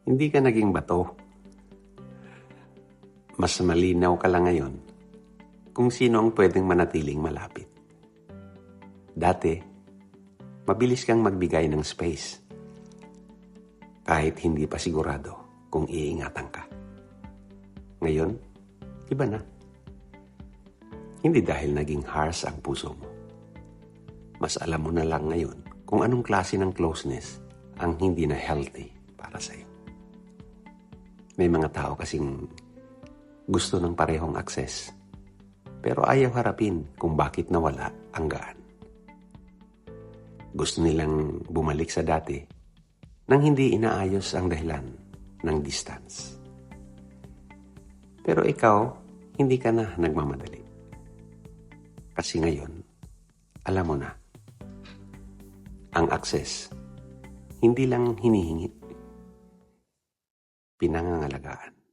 Hindi ka naging bato. Mas malinaw ka lang ngayon kung sino ang pwedeng manatiling malapit. Dati, mabilis kang magbigay ng space kahit hindi pa sigurado kung iingatan ka. Ngayon, iba na. Hindi dahil naging harsh ang puso mo. Mas alam mo na lang ngayon kung anong klase ng closeness ang hindi na healthy para sa'yo. May mga tao kasing gusto ng parehong access, pero ayaw harapin kung bakit nawala ang gaan. Gusto nilang bumalik sa dati nang hindi inaayos ang dahilan ng distance. Pero ikaw, hindi ka na nagmamadali. Kasi ngayon, alam mo na, ang access, hindi lang hinihingi, pinangangalagaan.